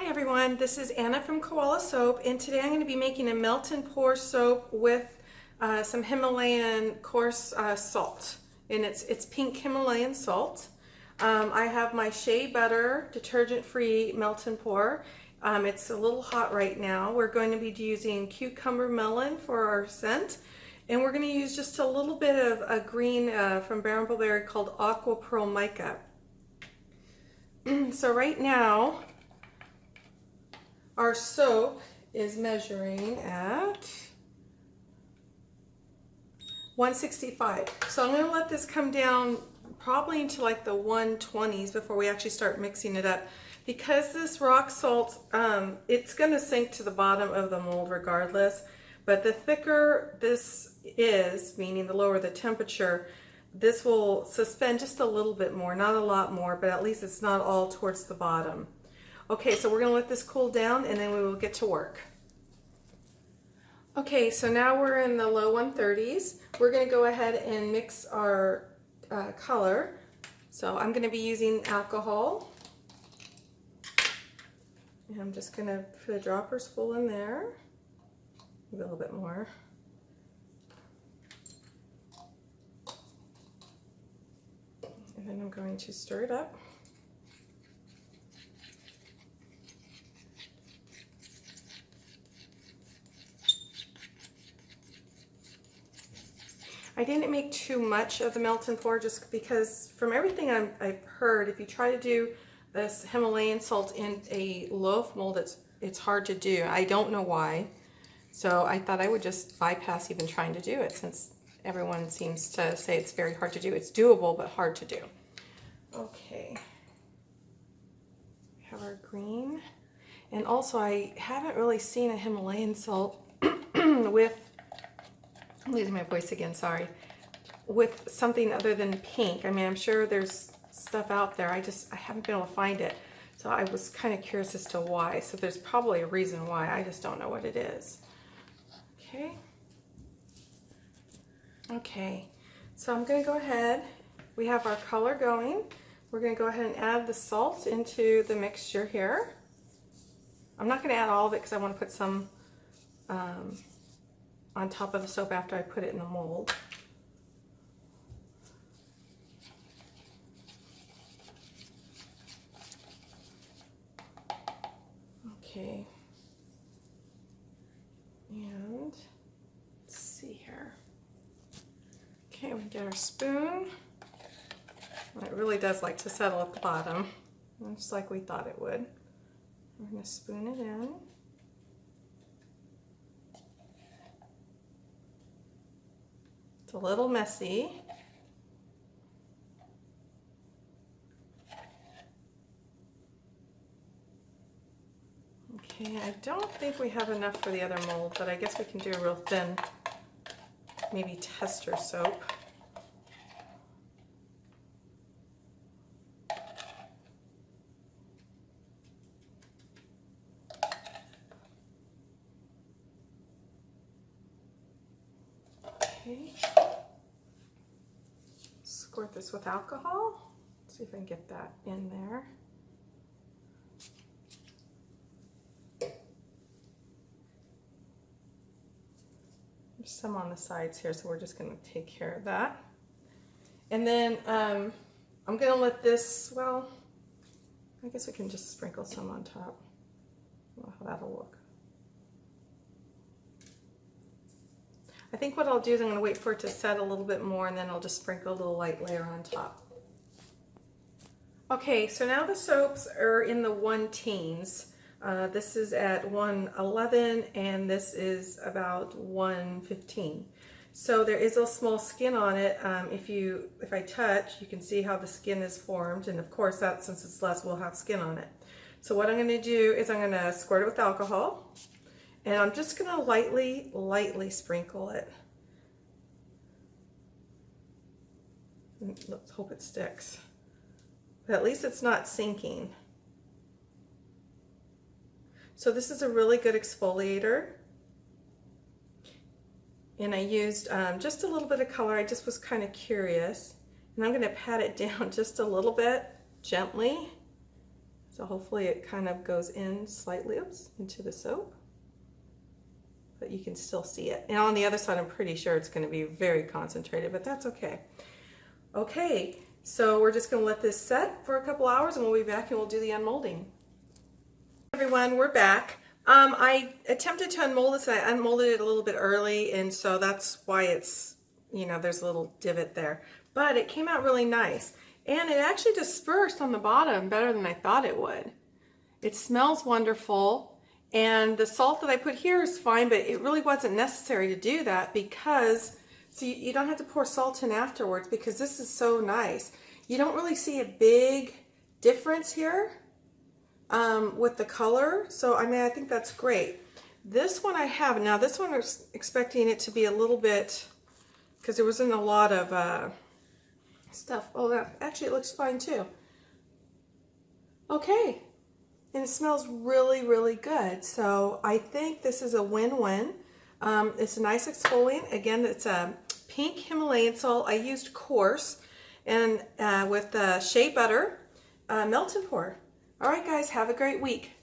everyone, this is Anna from Koala Soap, and today I'm going to be making a melt and pour soap with some Himalayan coarse salt, and it's pink Himalayan salt. I have my shea butter detergent-free melt and pour. It's a little hot right now. We're going to be using cucumber melon for our scent, and we're going to use just a little bit of a green from Brambleberry called Aqua Pearl Mica. So right now, our soap is measuring at 165. So I'm going to let this come down probably into like the 120s before we actually start mixing it up. Because this rock salt, it's going to sink to the bottom of the mold regardless. But the thicker this is, meaning the lower the temperature, this will suspend just a little bit more, not a lot more, but at least it's not all towards the bottom. Okay, so we're going to let this cool down and then we will get to work. Okay, so now we're in the low 130s. We're going to go ahead and mix our color. So I'm going to be using alcohol. And I'm just going to put a dropper's full in there. Maybe a little bit more. And then I'm going to stir it up. I didn't make too much of the melt and pour just because from everything I've heard, if you try to do this Himalayan salt in a loaf mold, it's hard to do. I don't know why. So I thought I would just bypass even trying to do it since everyone seems to say it's very hard to do. It's doable, but hard to do. Okay. We have our green. And also I haven't really seen a Himalayan salt with, I'm losing my voice again, sorry, with something other than pink. I mean, I'm sure there's stuff out there. I haven't been able to find it. So I was kind of curious as to why. So there's probably a reason why. I just don't know what it is. Okay. Okay. So I'm going to go ahead. We have our color going. We're going to go ahead and add the salt into the mixture here. I'm not going to add all of it because I want to put some on top of the soap after I put it in the mold. Okay. And let's see here. Okay, we get our spoon. It really does like to settle at the bottom, just like we thought it would. We're going to spoon it in. It's a little messy. Okay, I don't think we have enough for the other mold, but I guess we can do a real thin, maybe tester soap. Okay. Squirt this with alcohol. Let's see if I can get that in there. There's some on the sides here, so we're just going to take care of that. And then I'm going to let this, well, I guess we can just sprinkle some on top. Well, how that'll look. I think what I'll do is I'm going to wait for it to set a little bit more and then I'll just sprinkle a little light layer on top. Okay, so now the soaps are in the 1-teens. This is at 111 and this is about 115. So there is a small skin on it. If I touch, you can see how the skin is formed, and of course that, since it's less, will have skin on it. So what I'm going to do is I'm going to squirt it with alcohol. And I'm just going to lightly sprinkle it. Let's hope it sticks. But at least it's not sinking. So this is a really good exfoliator. And I used just a little bit of color. I just was kind of curious. And I'm going to pat it down just a little bit, gently. So hopefully it kind of goes in slightly, oops, into the soap. But you can still see it. And on the other side, I'm pretty sure it's going to be very concentrated, but that's okay. Okay, so we're just going to let this set for a couple hours and we'll be back and we'll do the unmolding. Everyone, we're back. I attempted to unmold this and I unmolded it a little bit early, and so that's why it's, you know, there's a little divot there. But it came out really nice. And it actually dispersed on the bottom better than I thought it would. It smells wonderful. And the salt that I put here is fine, but it really wasn't necessary to do that because, so you don't have to pour salt in afterwards because this is so nice. You don't really see a big difference here with the color. So, I mean, I think that's great. This one I have, now this one I was expecting it to be a little bit, because there wasn't a lot of stuff. Oh, that, actually it looks fine too. Okay. And it smells really, really good. So I think this is a win-win. It's a nice exfoliant. Again, it's a pink Himalayan salt. I used coarse and with shea butter, melt and pour. All right, guys, have a great week.